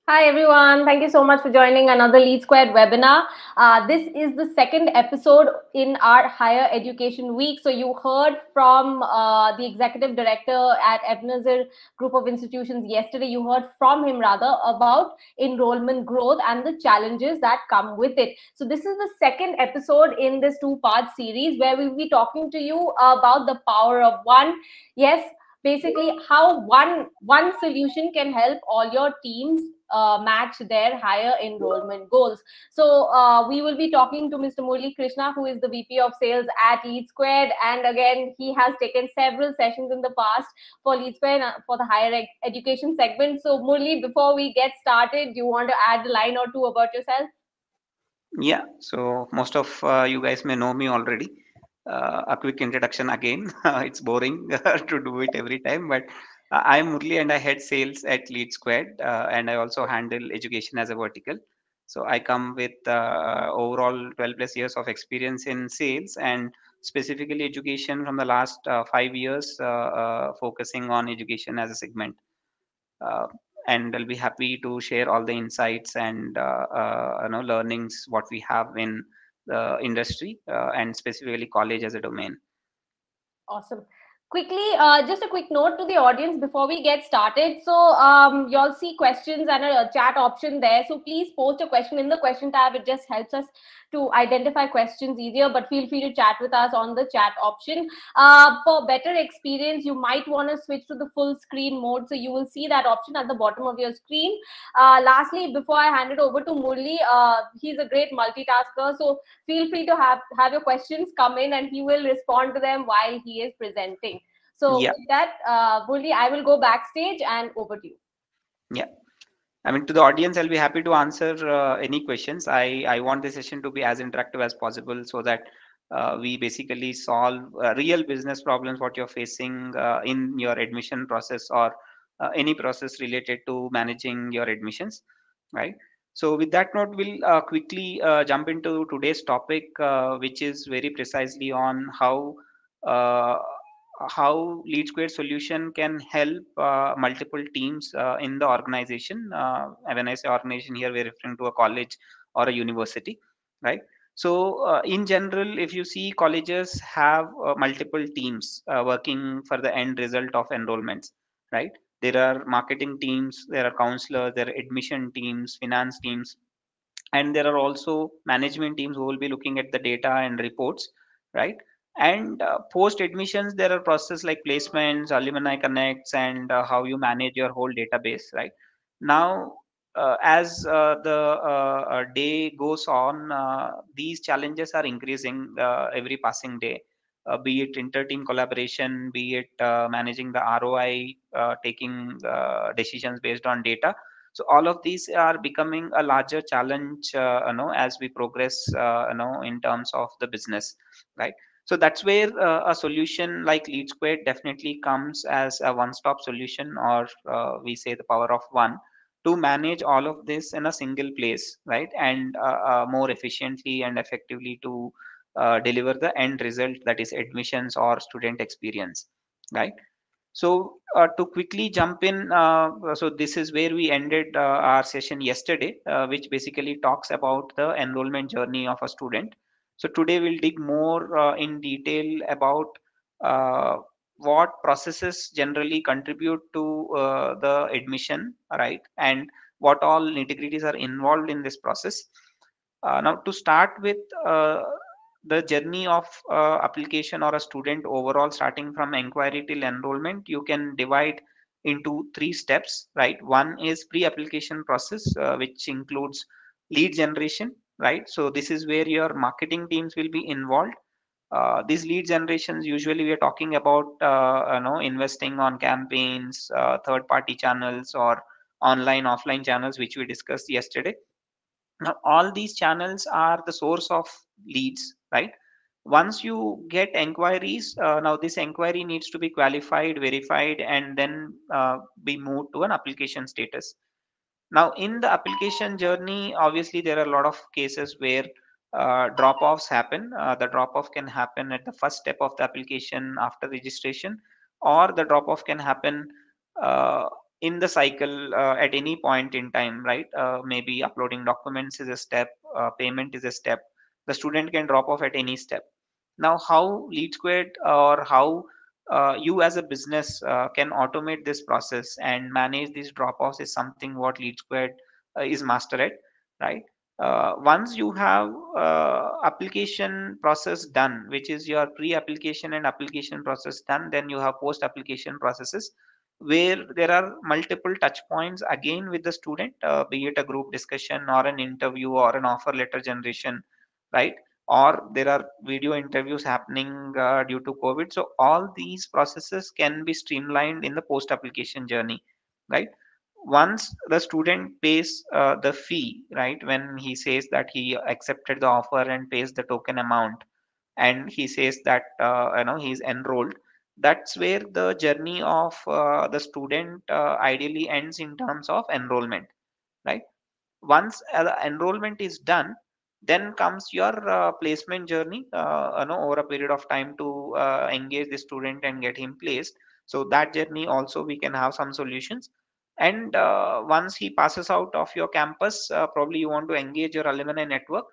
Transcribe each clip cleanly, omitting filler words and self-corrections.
Hi everyone, thank you so much for joining another Lead Squared webinar. This is the second episode in our Higher Education Week. So you heard from the Executive Director at Ebenezer Group of Institutions yesterday. You heard from him rather about enrollment growth and the challenges that come with it. So this is the second episode in this two-part series where we'll be talking to you about the power of one. Yes, basically how one solution can help all your teams match their higher enrollment goals. So we will be talking to Mr. Murli Krishna, who is the VP of Sales at Lead Squared, and again he has taken several sessions in the past for Lead Squared for the higher education segment. So Murli, before we get started, do you want to add a line or two about yourself? Yeah, so most of you guys may know me already. A quick introduction again. It's boring to do it every time, but I'm Murli and I head sales at Lead Squared, and I also handle education as a vertical. So I come with overall 12 plus years of experience in sales and specifically education from the last 5 years, focusing on education as a segment. uh, and I'll be happy to share all the insights and learnings what we have in the industry and specifically college as a domain. Awesome. Quickly, just a quick note to the audience before we get started. So, you'll see questions and a chat option there. So, please post a question in the question tab. It just helps us to identify questions easier. But feel free to chat with us on the chat option. For better experience, you might want to switch to the full screen mode. So, you will see that option at the bottom of your screen. Lastly, before I hand it over to Murli, he's a great multitasker. So, feel free to have your questions come in and he will respond to them while he is presenting. So Yeah, with that, Bully, I will go backstage and over to you. yeah. I mean, to the audience, I'll be happy to answer any questions. I want the session to be as interactive as possible so that we basically solve real business problems what you're facing in your admission process or any process related to managing your admissions, right? So with that note, we'll quickly jump into today's topic, which is very precisely on uh, how Lead Square solution can help multiple teams in the organization. When I say organization here, we're referring to a college or a university, right? So in general, if you see colleges have multiple teams working for the end result of enrollments, right? There are marketing teams, there are counselors, there are admission teams, finance teams, and there are also management teams who will be looking at the data and reports, right? And post admissions there are processes like placements, alumni connects, and how you manage your whole database, right? Now as the day goes on, these challenges are increasing every passing day, be it inter-team collaboration, be it managing the ROI, taking decisions based on data. So all of these are becoming a larger challenge, as we progress, in terms of the business, right? So that's where a solution like Lead Square definitely comes as a one-stop solution, or we say the power of one, to manage all of this in a single place, right? And more efficiently and effectively to deliver the end result, that is admissions or student experience, right? So to quickly jump in, so this is where we ended our session yesterday, which basically talks about the enrollment journey of a student. So today we'll dig more in detail about uh, what processes generally contribute to the admission, right? And what all nitty-gritties are involved in this process. Now, to start with, the journey of application or a student overall, starting from inquiry till enrollment, you can divide into three steps, right? One is pre-application process, which includes lead generation, right? So this is where your marketing teams will be involved. These lead generations, usually we are talking about investing on campaigns, third-party channels, or online offline channels, which we discussed yesterday. Now all these channels are the source of leads, right? Once you get enquiries, now this enquiry needs to be qualified, verified, and then be moved to an application status. Now in the application journey, obviously there are a lot of cases where drop offs happen. The drop off can happen at the first step of the application after registration, or the drop off can happen uh, in the cycle at any point in time, right? Maybe uploading documents is a step, payment is a step. The student can drop off at any step. Now, how Lead Squared or how you as a business can automate this process and manage these drop-offs is something what Lead Squared is master at, right? Once you have application process done, which is your pre-application and application process done, then you have post-application processes where there are multiple touch points again with the student, be it a group discussion or an interview or an offer letter generation, right? Or there are video interviews happening due to COVID. So all these processes can be streamlined in the post application journey, right? Once the student pays the fee, right, when he says that he accepted the offer and pays the token amount, and he says that he's enrolled, that's where the journey of the student ideally ends in terms of enrollment, right? Once the enrollment is done, then comes your placement journey, over a period of time to engage the student and get him placed. So that journey also we can have some solutions. And once he passes out of your campus, probably you want to engage your alumni network,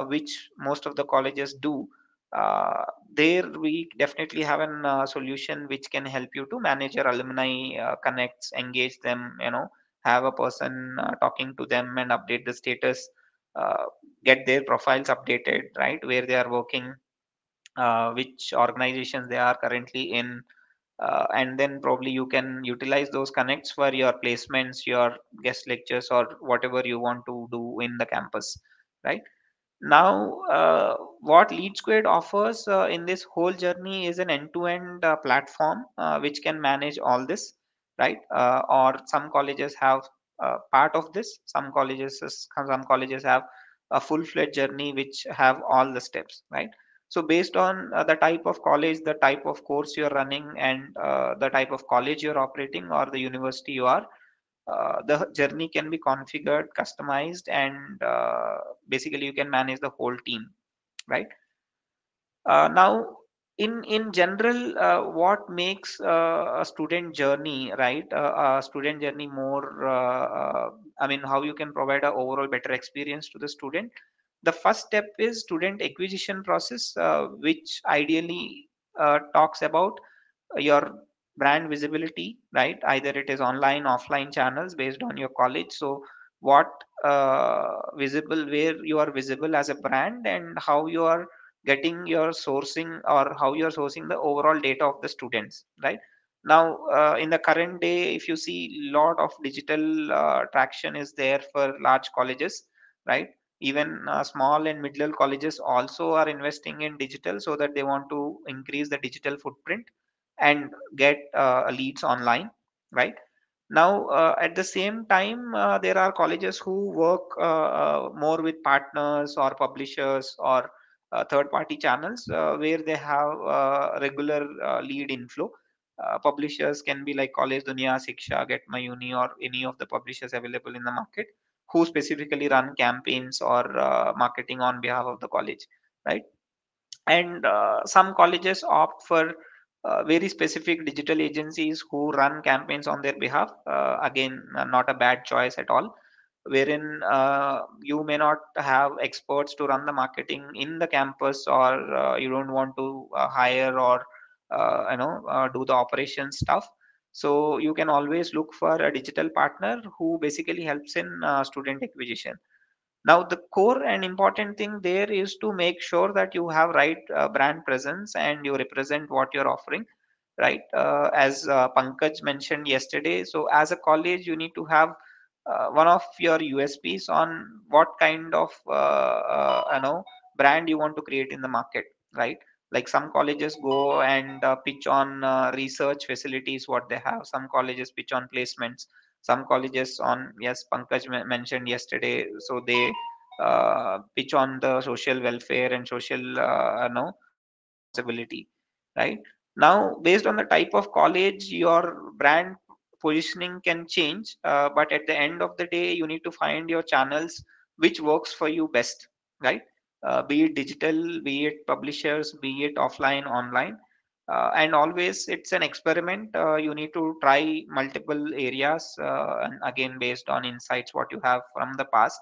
which most of the colleges do. uh, there we definitely have an solution which can help you to manage your alumni connects, engage them, have a person talking to them and update the status, uh, get their profiles updated, right, where they are working, which organizations they are currently in, and then probably you can utilize those connects for your placements, your guest lectures, or whatever you want to do in the campus, right? Now, what Lead Squared offers in this whole journey is an end-to-end platform which can manage all this, right? Or some colleges have part of this. Some colleges have a full-fledged journey which have all the steps, right? So, based on the type of college, the type of course you're running, and the type of college you're operating or the university you are, the journey can be configured, customized, and basically you can manage the whole team, right? Now, in general, what makes a student journey, right? A student journey more, I mean, how you can provide a overall better experience to the student. The first step is student acquisition process, which ideally talks about your brand visibility, right? Either it is online, offline channels based on your college. So what visible, where you are visible as a brand, and how you are getting your sourcing, or how you are sourcing the overall data of the students, right? Now, in the current day, if you see, lot of digital traction is there for large colleges, right? Even small and middle colleges also are investing in digital, so that they want to increase the digital footprint and get leads online, right? Now, at the same time, there are colleges who work more with partners or publishers or third party channels, where they have regular lead inflow. Publishers can be like College Dunia, Shiksha, Get My Uni, or any of the publishers available in the market who specifically run campaigns or marketing on behalf of the college, right? And some colleges opt for very specific digital agencies who run campaigns on their behalf. Again, not a bad choice at all, wherein you may not have experts to run the marketing in the campus, or you don't want to hire or do the operation stuff. So you can always look for a digital partner who basically helps in student acquisition. Now, the core and important thing there is to make sure that you have right brand presence and you represent what you're offering, right? As Pankaj mentioned yesterday, so as a college, you need to have one of your USPs on what kind of brand you want to create in the market, right? Like some colleges go and pitch on research facilities, what they have. Some colleges pitch on placements. Some colleges on, yes, Pankaj mentioned yesterday, so they pitch on the social welfare and social responsibility, right? Now, based on the type of college, your brand positioning can change, but at the end of the day, you need to find your channels which works for you best, right? Be it digital, be it publishers, be it offline, online. And always it's an experiment. You need to try multiple areas, and again based on insights what you have from the past,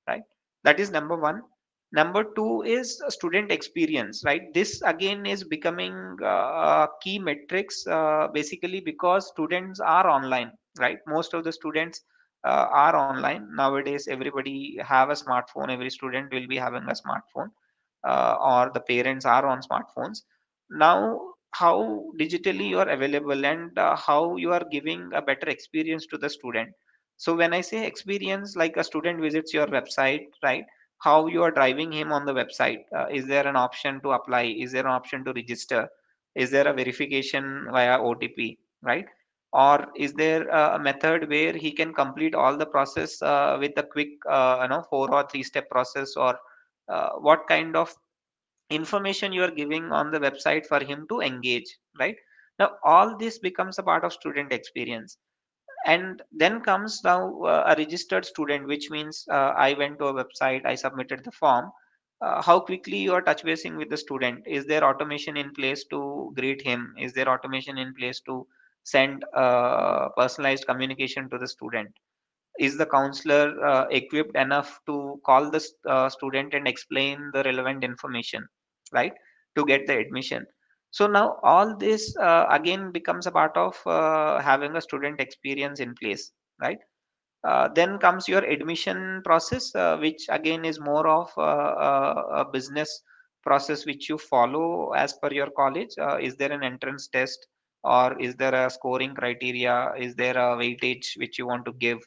right? That is number one. Number two is student experience, right? This again is becoming key metrics, basically because students are online, right? Most of the students are online nowadays. Everybody have a smartphone. Every student will be having a smartphone, or the parents are on smartphones. Now how digitally you are available, and how you are giving a better experience to the student. So when I say experience, like a student visits your website, right? How you are driving him on the website. Is there an option to apply? Is there an option to register? Is there a verification via OTP, right? Or is there a method where he can complete all the process with a quick, 4 or 3 step process? Or what kind of information you are giving on the website for him to engage, right? Now all this becomes a part of student experience. And then comes now a registered student, which means I went to a website, I submitted the form. How quickly you are touch basing with the student? Is there automation in place to greet him? Is there automation in place to send personalized communication to the student? Is the counselor equipped enough to call the student and explain the relevant information, right, to get the admission? So now all this again becomes a part of having a student experience in place, right? Then comes your admission process, which again is more of a business process which you follow as per your college. Is there an entrance test, or is there a scoring criteria? Is there a weightage which you want to give?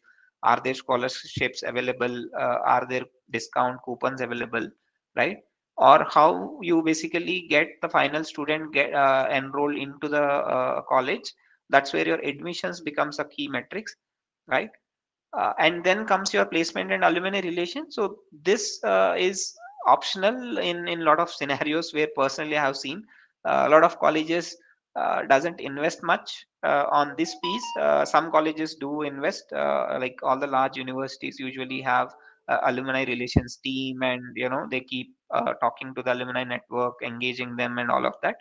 Are there scholarships available? Are there discount coupons available, right? Or how you basically get the final student get enrolled into the college? That's where your admissions becomes a key metrics, right? And then comes your placement and alumni relation. So this is optional in a lot of scenarios where personally I have seen a lot of colleges doesn't invest much on this piece. Some colleges do invest, like all the large universities usually have alumni relations team, and they keep talking to the alumni network, engaging them and all of that.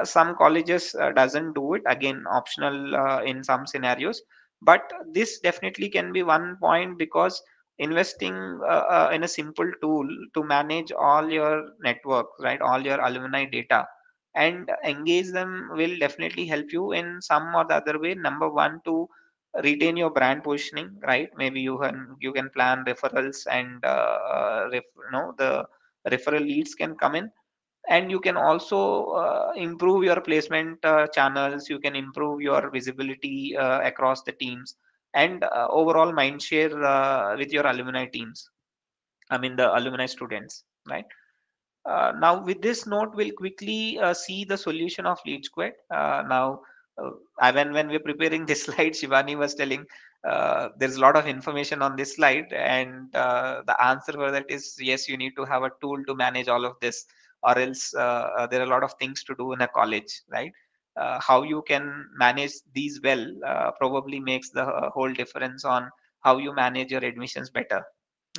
Some colleges doesn't do it, again optional in some scenarios. But this definitely can be one point, because investing in a simple tool to manage all your network, right, all your alumni data, and engage them will definitely help you in some or the other way. Number one, to retain your brand positioning, right? Maybe you can plan referrals, and the referral leads can come in. And you can also improve your placement channels. You can improve your visibility across the teams, and overall mind share with your alumni teams, I mean the alumni students, right? Now, with this note, we'll quickly see the solution of Lead Squared. Now, when we're preparing this slide, Shivani was telling there's a lot of information on this slide, and the answer for that is yes, you need to have a tool to manage all of this, or else there are a lot of things to do in a college, right? How you can manage these well probably makes the whole difference on how you manage your admissions better,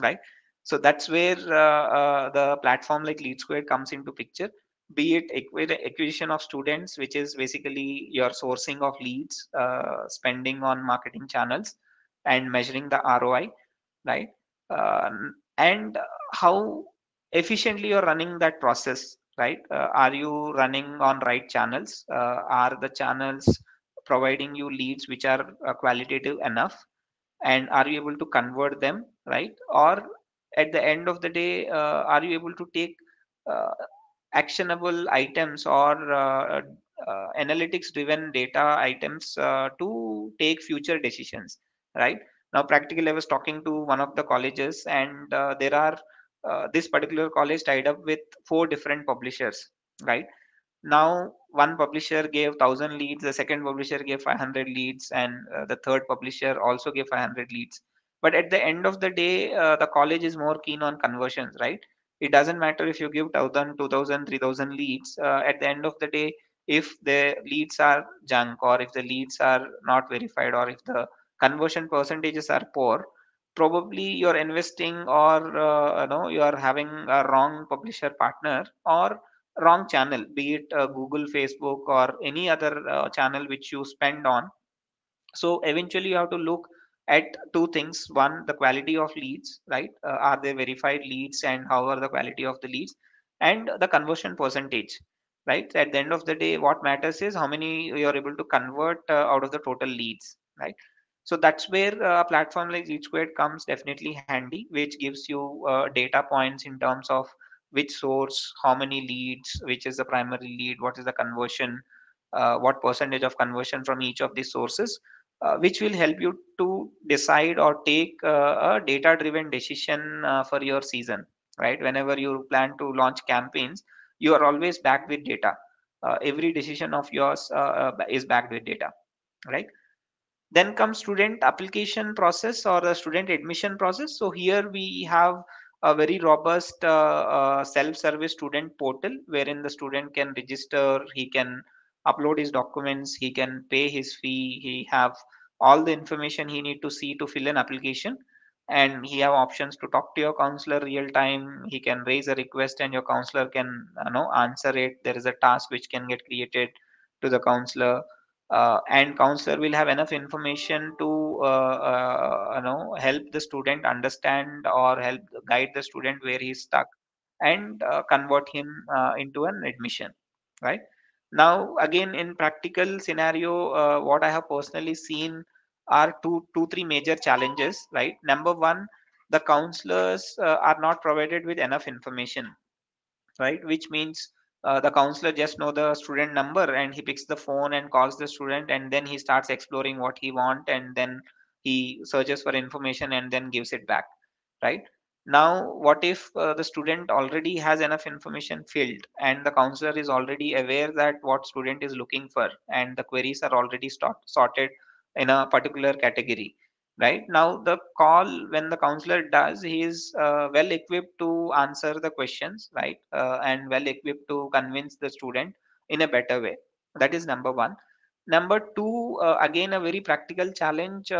right? So that's where the platform like Lead Squared comes into picture. Be it acquisition of students, which is basically your sourcing of leads, spending on marketing channels, and measuring the ROI, right? And how efficiently you're running that process, right? Are you running on right channels? Are the channels providing you leads which are qualitative enough? And are you able to convert them, right? Or at the end of the day, are you able to take uh, actionable items, or analytics driven data items to take future decisions, right? Now practically I was talking to one of the colleges, and there are this particular college tied up with 4 different publishers, right? Now one publisher gave 1,000 leads, the second publisher gave 500 leads, and the third publisher also gave 500 leads. But at the end of the day, the college is more keen on conversions, right? It doesn't matter if you give 1,000, 2,000, 3,000 leads. At the end of the day, if the leads are junk, or if the leads are not verified, or if the conversion percentages are poor, probably you're investing, or you are having a wrong publisher partner, or wrong channel, be it Google, Facebook, or any other channel which you spend on. So eventually you have to look at two things: one, the quality of leads, right? Are they verified leads, and how are the quality of the leads, and the conversion percentage, right? At the end of the day, what matters is how many you are able to convert out of the total leads, right? So that's where a platform like Lead Squared comes definitely handy, which gives you data points in terms of which source, how many leads, which is the primary lead, what is the conversion, what percentage of conversion from each of these sources, which will help you to decide or take a data driven decision for your season, right? Whenever you plan to launch campaigns, you are always backed with data. Every decision of yours is backed with data, right? Then comes student application process or the student admission process. So here we have a very robust self-service student portal wherein the student can register, he can upload his documents, he can pay his fee, he have all the information he need to see to fill an application, and he have options to talk to your counselor real time. He can raise a request and your counselor can answer it. There is a task which can get created to the counselor, and counselor will have enough information to help the student understand or help guide the student where he's stuck, and convert him into an admission, right? Now again, in practical scenario, what I have personally seen are three major challenges, right? Number one, the counselors are not provided with enough information, right? Which means the counselor just know the student number and he picks the phone and calls the student, and then he starts exploring what he want, and then he searches for information and then gives it back, right? Now what if the student already has enough information filled and the counselor is already aware that what student is looking for, and the queries are already sorted in a particular category, right? Now the call, when the counselor does, he is well equipped to answer the questions, right? And well equipped to convince the student in a better way. That is number one. Number two, again a very practical challenge,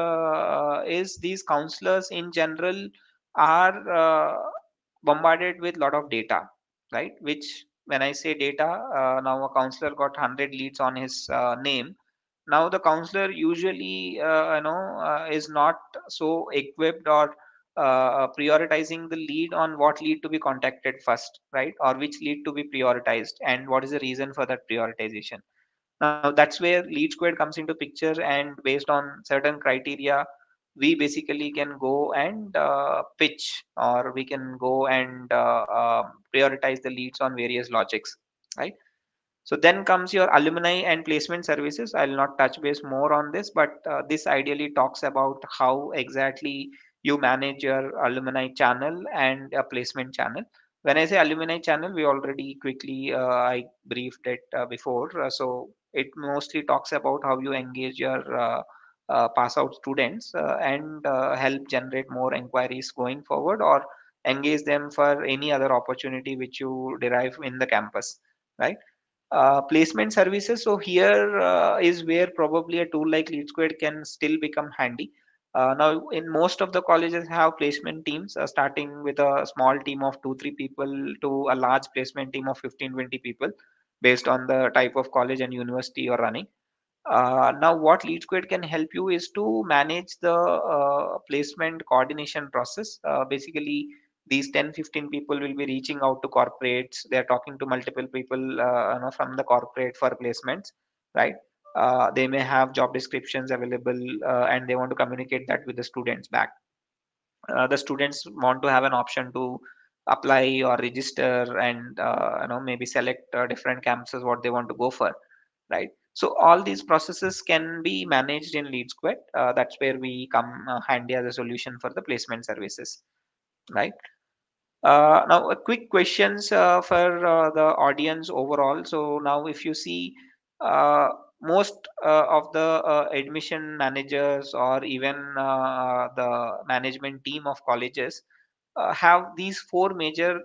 is these counselors in general are bombarded with lot of data, right? Which, when I say data, now a counselor got 100 leads on his name. Now the counselor usually is not so equipped or prioritizing the lead on what lead to be contacted first, right? Or which lead to be prioritized, and what is the reason for that prioritization. Now that's where Lead Squared comes into picture, and based on certain criteria, we basically can go and pitch, or we can go and prioritize the leads on various logics, right? So then comes your alumni and placement services. I'll not touch base more on this, but this ideally talks about how exactly you manage your alumni channel and a placement channel. When I say alumni channel, we already quickly I briefed it before. So it mostly talks about how you engage your pass out students and help generate more inquiries going forward, or engage them for any other opportunity which you derive in the campus, right? Placement services. So here is where probably a tool like Lead Squared can still become handy. Now, in most of the colleges have placement teams, starting with a small team of 2 3 people to a large placement team of 15 20 people, based on the type of college and university you're running. Now, what Lead Squared can help you is to manage the placement coordination process. Basically, these 10 15 people will be reaching out to corporates. They're talking to multiple people from the corporate for placements, right? They may have job descriptions available, and they want to communicate that with the students back. The students want to have an option to apply or register, and maybe select different campuses what they want to go for, right? So all these processes can be managed in Lead Squared. That's where we come handy as a solution for the placement services, right? Now, a quick questions for the audience overall. So now, if you see, uh, most of the admission managers, or even the management team of colleges, have these four major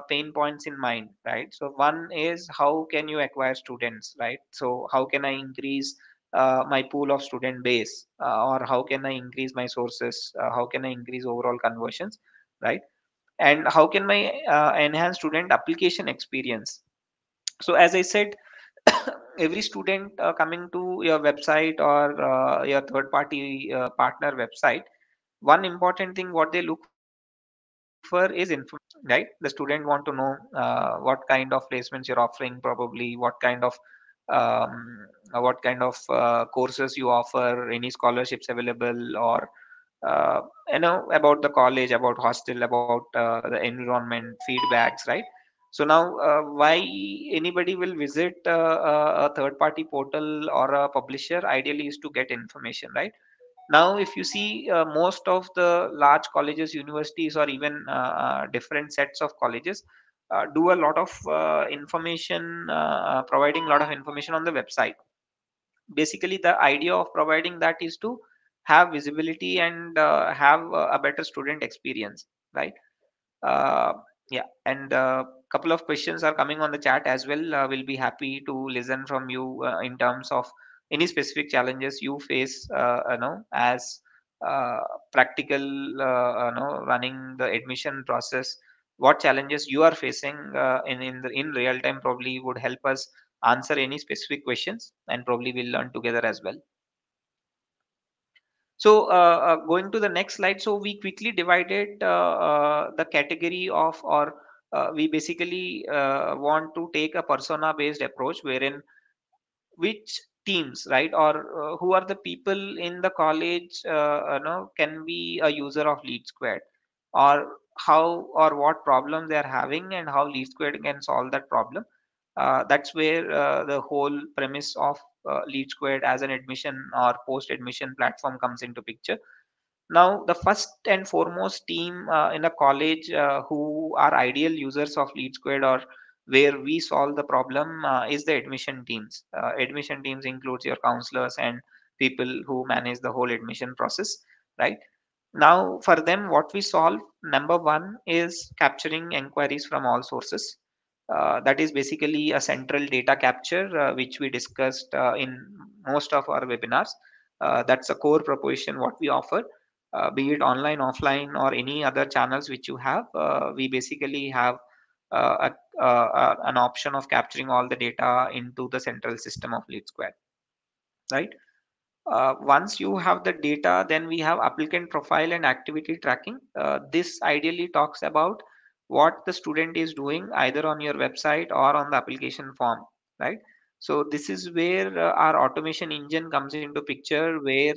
pain points in mind, right? So one is, how can you acquire students, right? So how can I increase my pool of student base, or how can I increase my sources? How can I increase overall conversions, right? And how can my enhance student application experience? So as I said, every student coming to your website or your third party partner website, one important thing what they look for is information, right? The student want to know what kind of placements you're offering, probably what kind of courses you offer, any scholarships available, or about the college, about hostel, about the environment, feedbacks, right? So now why anybody will visit a third party portal or a publisher ideally is to get information, right? Now if you see most of the large colleges, universities, or even different sets of colleges do a lot of information, providing a lot of information on the website. Basically the idea of providing that is to have visibility and have a better student experience, right? uh, yeah, and a couple of questions are coming on the chat as well. We'll be happy to listen from you in terms of any specific challenges you face, as uh, practical, running the admission process. What challenges you are facing in real time probably would help us answer any specific questions, and probably we'll learn together as well. So going to the next slide, so we quickly divided the category of, or we basically want to take a persona based approach, wherein which teams, right, or who are the people in the college can be a user of Lead Squared, or how or what problem they are having and how Lead Squared can solve that problem. That's where the whole premise of Lead Squared as an admission or post admission platform comes into picture. Now, the first and foremost team in a college who are ideal users of Lead Squared, or where we solve the problem, is the admission teams. Admission teams includes your counselors and people who manage the whole admission process, right? Now, for them, what we solve, number one is capturing inquiries from all sources. That is basically a central data capture, which we discussed in most of our webinars. That's a core proposition what we offer, be it online, offline, or any other channels which you have. We basically have an option of capturing all the data into the central system of Lead Square, right? Once you have the data, then we have applicant profile and activity tracking. This ideally talks about what the student is doing either on your website or on the application form, right? So this is where our automation engine comes into picture, where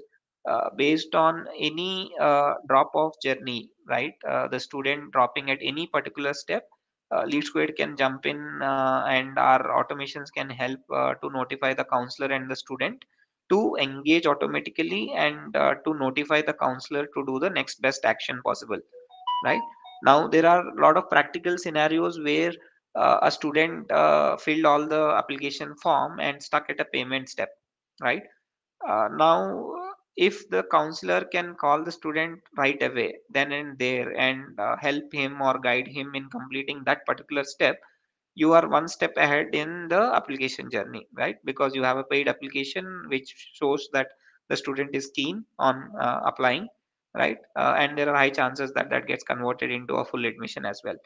based on any drop off journey, right, the student dropping at any particular step, Lead Squared can jump in, and our automations can help to notify the counselor and the student to engage automatically, and to notify the counselor to do the next best action possible, right? Now there are a lot of practical scenarios where a student filled all the application form and stuck at a payment step, right? Now if the counselor can call the student right away then and there, and help him or guide him in completing that particular step, you are one step ahead in the application journey, right? Because you have a paid application which shows that the student is keen on applying, right? And there are high chances that that gets converted into a full admission as well,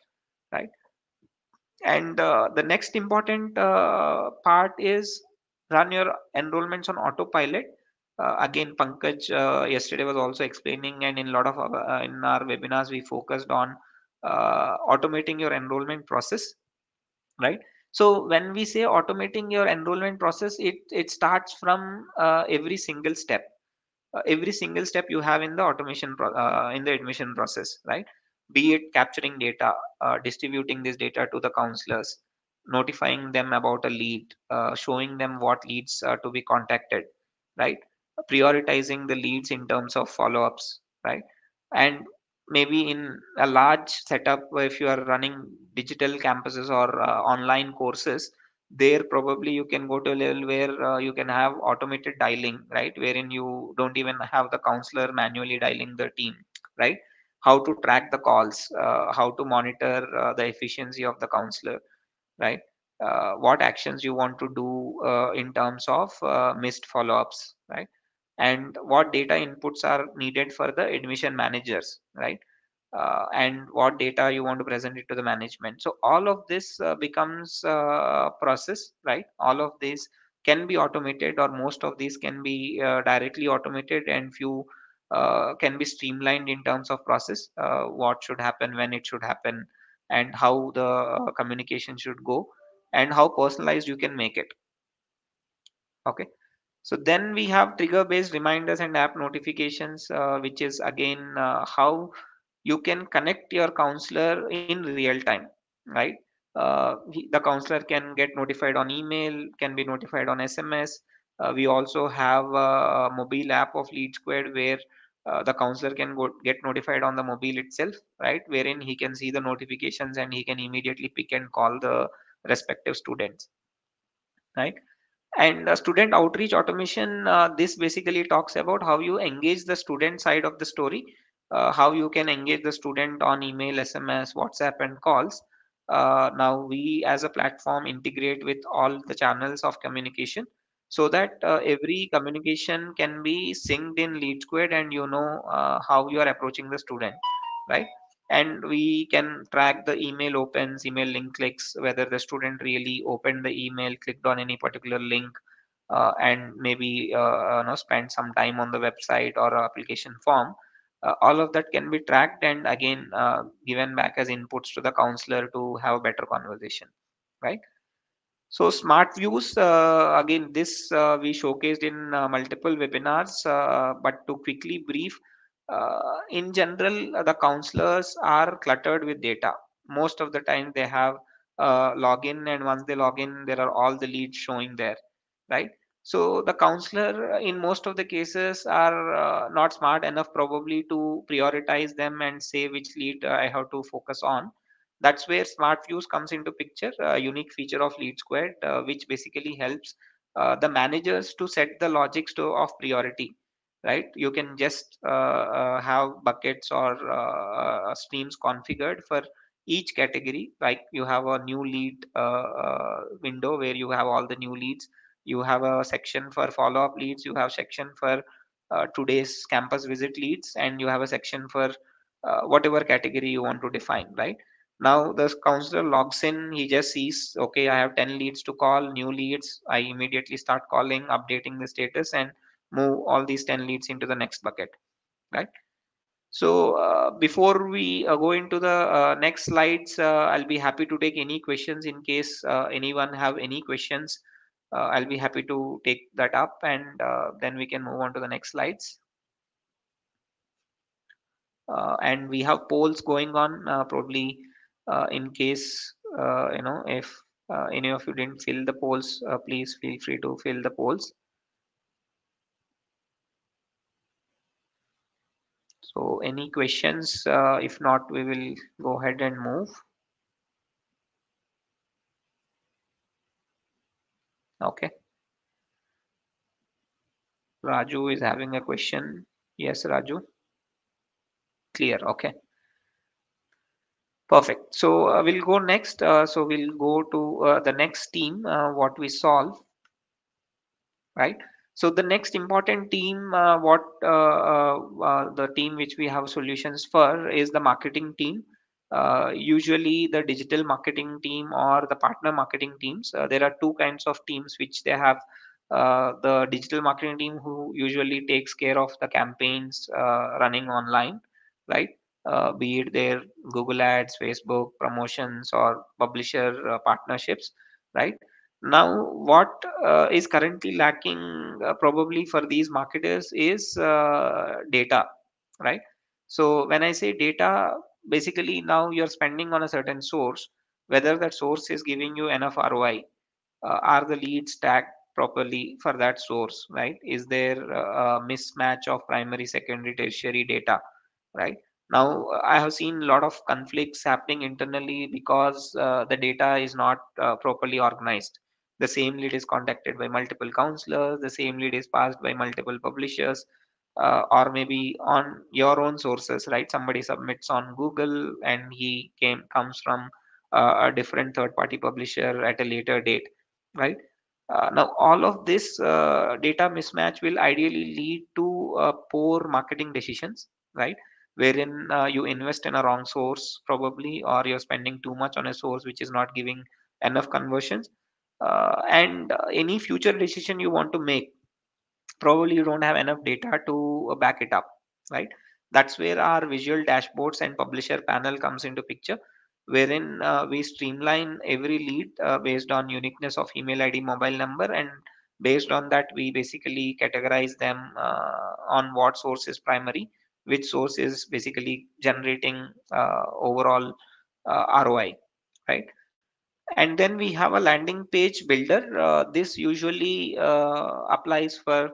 right? And the next important part is run your enrollments on autopilot. Again, Pankaj yesterday was also explaining, and in a lot of in our webinars we focused on automating your enrollment process, right? So when we say automating your enrollment process, it starts from every single step, every single step you have in the in the admission process, right? Be it capturing data, distributing this data to the counselors, notifying them about a lead, showing them what leads to be contacted, right? Prioritizing the leads in terms of follow-ups, right? And maybe in a large setup, if you are running digital campuses or online courses, there probably you can go to a level where you can have automated dialing, right, wherein you don't even have the counselor manually dialing the team, right? How to track the calls, how to monitor the efficiency of the counselor, right? What actions you want to do in terms of missed follow-ups, right? And what data inputs are needed for the admission managers, right? and what data you want to present it to the management. So all of this becomes process, right? All of this can be automated, or most of these can be directly automated, and few can be streamlined in terms of process, what should happen, when it should happen, and how the communication should go, and how personalized you can make it. Okay. So then we have trigger based reminders and app notifications, which is again how you can connect your counselor in real time, right? The counselor can get notified on email, can be notified on SMS. We also have a mobile app of Lead Squared where the counselor can get notified on the mobile itself, right? Wherein he can see the notifications and he can immediately pick and call the respective students, right? And student outreach automation, this basically talks about how you engage the student side of the story, how you can engage the student on email, SMS, WhatsApp, and calls. Now, we as a platform integrate with all the channels of communication so that every communication can be synced in Lead Squared, and you know how you are approaching the student, right? And we can track the email opens, email link clicks, whether the student really opened the email, clicked on any particular link, and maybe spend some time on the website or application form. All of that can be tracked and again given back as inputs to the counselor to have a better conversation, right? So smart views, again, this we showcased in multiple webinars, but to quickly brief, in general, the counselors are cluttered with data. Most of the time they have login, and once they log in, there are all the leads showing there, right? So the counselor in most of the cases are not smart enough probably to prioritize them and say which lead I have to focus on. That's where smart views comes into picture, a unique feature of Lead Squared, which basically helps the managers to set the logics of priority, right? You can just have buckets or streams configured for each category. Like you have a new lead window where you have all the new leads. You have a section for follow-up leads. You have section for today's campus visit leads, and you have a section for whatever category you want to define, right? Now the counselor logs in, he just sees, okay, I have 10 leads to call, new leads. I immediately start calling, updating the status, and move all these 10 leads into the next bucket, right? So before we go into the next slides, I'll be happy to take any questions in case anyone have any questions. I'll be happy to take that up, and then we can move on to the next slides. And we have polls going on, probably in case if any of you didn't fill the polls, please feel free to fill the polls. So any questions? If not, we will go ahead and move. Okay. Raju is having a question. Yes, Raju. Clear. Okay. Perfect. So we'll go next. So we'll go to the next team, what we solve, right? So the next important team, the team which we have solutions for is the marketing team. Usually the digital marketing team or the partner marketing teams. There are two kinds of teams which they have. The digital marketing team who usually takes care of the campaigns running online, right? Be it their Google Ads, Facebook promotions, or publisher partnerships, right? Now, what is currently lacking probably for these marketers is data, right? So when I say data, basically now you're spending on a certain source, whether that source is giving you enough ROI, are the leads tagged properly for that source, right? Is there a mismatch of primary, secondary, tertiary data, right? Now I have seen a lot of conflicts happening internally because the data is not properly organized. The same lead is contacted by multiple counselors, the same lead is passed by multiple publishers, or maybe on your own sources, right? Somebody submits on Google and he comes from a different third party publisher at a later date, right? Now all of this data mismatch will ideally lead to poor marketing decisions, right? wherein you invest in a wrong source probably, or you're spending too much on a source which is not giving enough conversions. And any future decision you want to make, probably you don't have enough data to back it up, right? That's where our visual dashboards and publisher panel comes into picture, wherein we streamline every lead based on uniqueness of email id, mobile number, and based on that we basically categorize them on what source is primary, which source is basically generating overall roi, right? And then we have a landing page builder. This usually applies for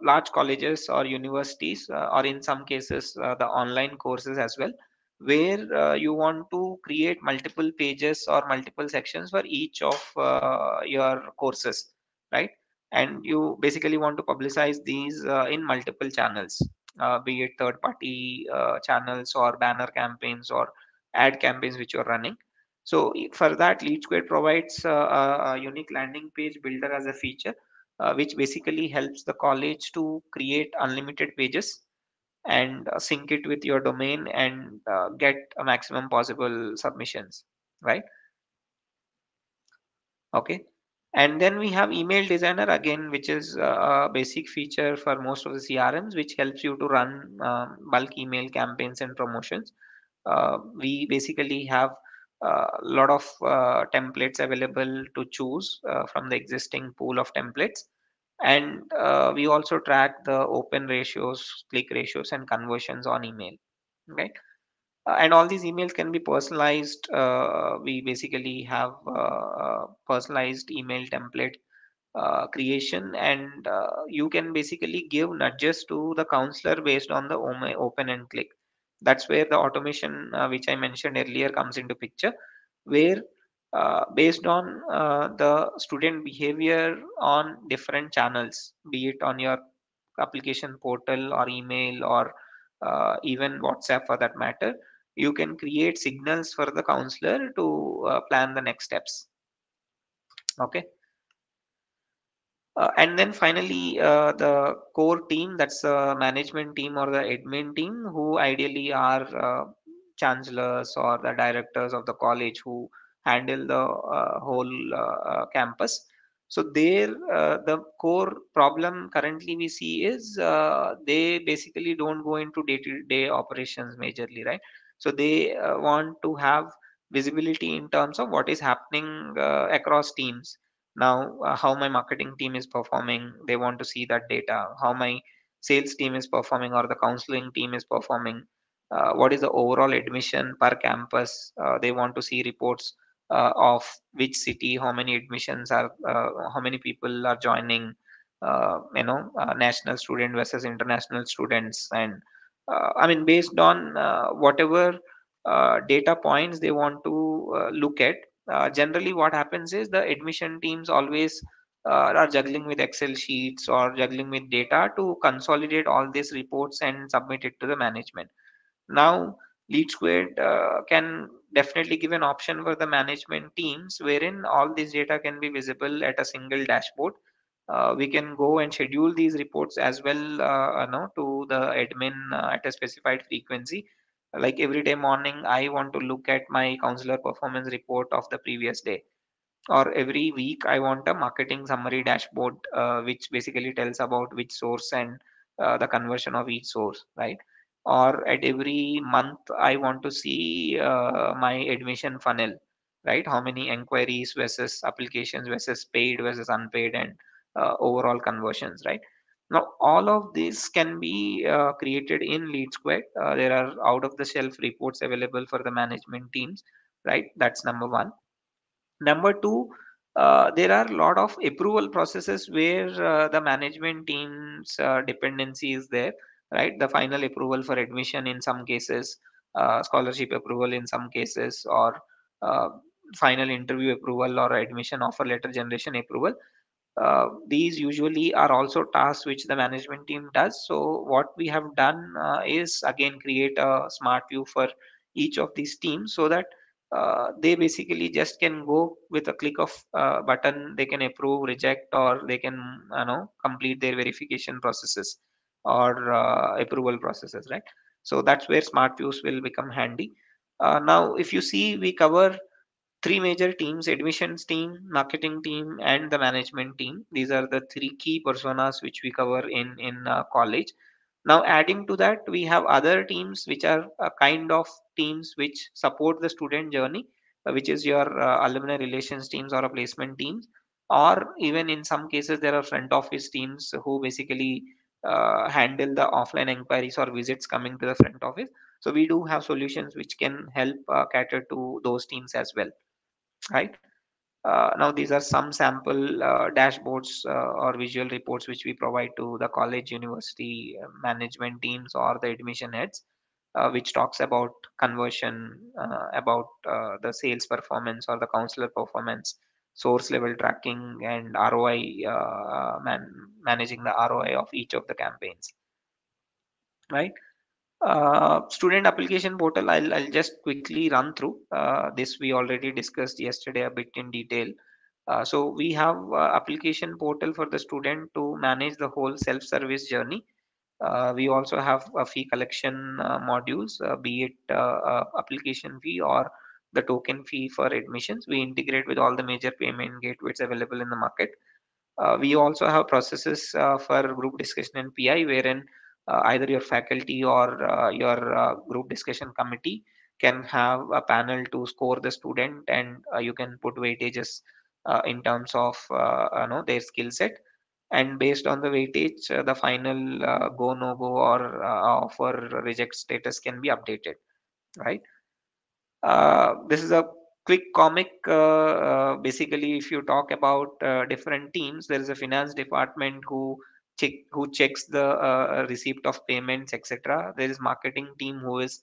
large colleges or universities, or in some cases the online courses as well, where you want to create multiple pages or multiple sections for each of your courses, right? And you basically want to publicize these in multiple channels, be it third party channels or banner campaigns or ad campaigns which you're running. So for that, Lead Square provides a unique landing page builder as a feature, which basically helps the college to create unlimited pages and sync it with your domain and get a maximum possible submissions, right? Okay. And then we have email designer again, which is a basic feature for most of the CRMs, which helps you to run bulk email campaigns and promotions. We basically have a lot of templates available to choose from the existing pool of templates. And we also track the open ratios, click ratios, and conversions on email, right? And all these emails can be personalized. We basically have personalized email template creation, and you can basically give nudges to the counselor based on the open and click. That's where the automation which I mentioned earlier comes into picture, where based on the student behavior on different channels, be it on your application portal or email or even WhatsApp for that matter, you can create signals for the counselor to plan the next steps. Okay. And then finally, the core team, that's the management team or the admin team, who ideally are chancellors or the directors of the college who handle the whole campus. So there, the core problem currently we see is they basically don't go into day-to-day operations majorly, right? So they want to have visibility in terms of what is happening across teams. Now how my marketing team is performing, they want to see that data. How my sales team is performing or the counseling team is performing, what is the overall admission per campus, they want to see reports of which city, how many admissions are, how many people are joining, national student versus international students. And I mean, based on whatever data points they want to look at, generally what happens is the admission teams always are juggling with excel sheets or juggling with data to consolidate all these reports and submit it to the management. Now lead squared can definitely give an option for the management teams wherein all this data can be visible at a single dashboard. We can go and schedule these reports as well, to the admin at a specified frequency. Like every day morning, I want to look at my counselor performance report of the previous day, or every week I want a marketing summary dashboard, which basically tells about which source and the conversion of each source, right? Or at every month I want to see my admission funnel, right? How many inquiries versus applications versus paid versus unpaid, and overall conversions, right? Now all of this can be created in lead squared. There are out of the shelf reports available for the management teams, right? That's number one. Number two, there are a lot of approval processes where the management team's dependency is there, right? The final approval for admission in some cases, scholarship approval in some cases, or uh, final interview approval or admission offer letter generation approval. These usually are also tasks which the management team does. So what we have done is again create a smart view for each of these teams, so that they basically just can go with a click of button, they can approve, reject, or they can complete their verification processes or approval processes, right? So that's where smart views will become handy. Now, if you see, we cover three major teams: admissions team, marketing team, and the management team. These are the three key personas which we cover in college. Now, adding to that, we have other teams which are kind of teams which support the student journey, which is your alumni relations teams or a placement teams, or even in some cases there are front office teams who basically handle the offline inquiries or visits coming to the front office. So we do have solutions which can help cater to those teams as well, right? Now these are some sample dashboards or visual reports which we provide to the college, university management teams or the admission heads, which talks about conversion, about the sales performance or the counselor performance, source level tracking, and ROI, managing the ROI of each of the campaigns, right? Student application portal, I'll just quickly run through. This we already discussed yesterday a bit in detail. So we have application portal for the student to manage the whole self-service journey. We also have fee collection modules, be it application fee or the token fee for admissions. We integrate with all the major payment gateways available in the market. We also have processes for group discussion and PI, wherein either your faculty or your group discussion committee can have a panel to score the student, and you can put weightages in terms of their skill set, and based on the weightage, the final go no go or offer reject status can be updated, right? This is a quick comic. Basically, if you talk about different teams, there is a finance department who checks the receipt of payments, etc. There is marketing team who is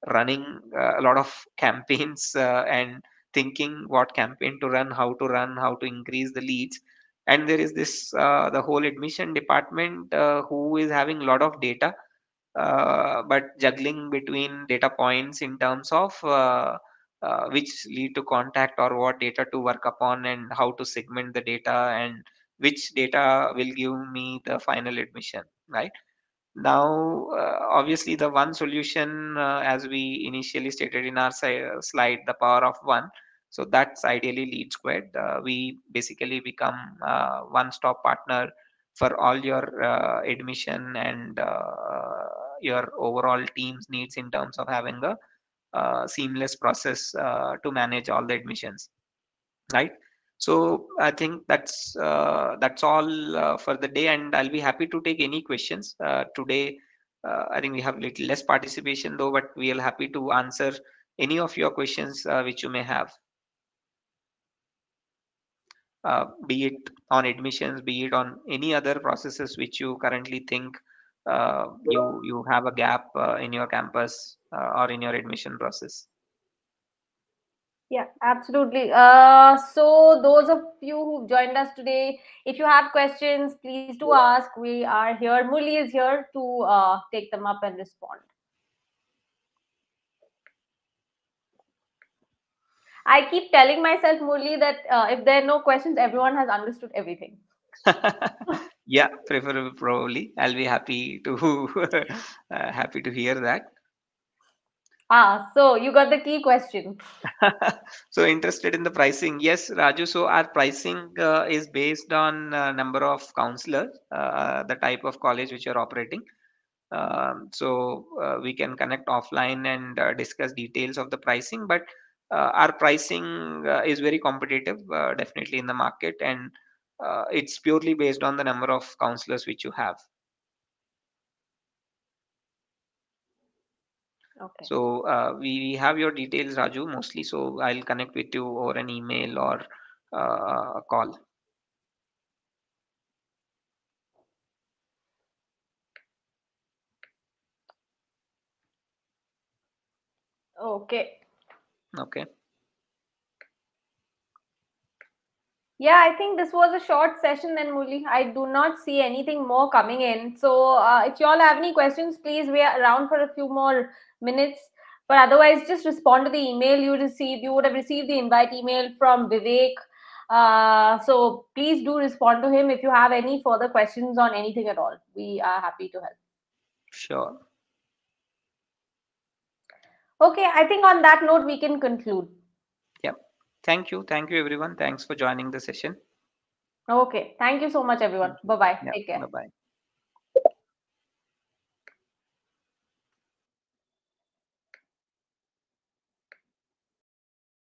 running a lot of campaigns and thinking what campaign to run, how to increase the leads. And there is this the whole admission department who is having a lot of data, but juggling between data points in terms of which lead to contact or what data to work upon and how to segment the data and which data will give me the final admission, right? Now, obviously, the one solution, as we initially stated in our slide, the power of one. So that's ideally Lead Squared. We basically become one-stop partner for all your admission and your overall team's needs in terms of having a seamless process to manage all the admissions, right? So I think that's all for the day, and I'll be happy to take any questions today. I think we have little less participation though, but we are happy to answer any of your questions which you may have, be it on admissions, be it on any other processes which you currently think you have a gap in your campus or in your admission process. Yeah, absolutely. So those of you who joined us today, if you have questions, please do ask. We are here. Murli is here to take them up and respond. I keep telling myself, Murli, that if there are no questions, everyone has understood everything. Yeah, preferable probably. I'll be happy to happy to hear that. So you got the key question. So interested in the pricing? Yes, Raju. So our pricing is based on number of counselors, the type of college which you're operating. So we can connect offline and discuss details of the pricing, but our pricing is very competitive, definitely in the market, and it's purely based on the number of counselors which you have. Okay. So we have your details, Raju, mostly. So I'll connect with you over an email or a call. Okay. Okay. Yeah, I think this was a short session then, Murli. I do not see anything more coming in. So if you all have any questions, please, we are around for a few more minutes. But otherwise, just respond to the email you received. You would have received the invite email from Vivek. So please do respond to him if you have any further questions on anything at all. We are happy to help. Sure. Okay, I think on that note, we can conclude. Yeah. Thank you everyone, thanks for joining the session. Okay, thank you so much, everyone. Thank you. Bye bye. Yeah, Take care. bye bye.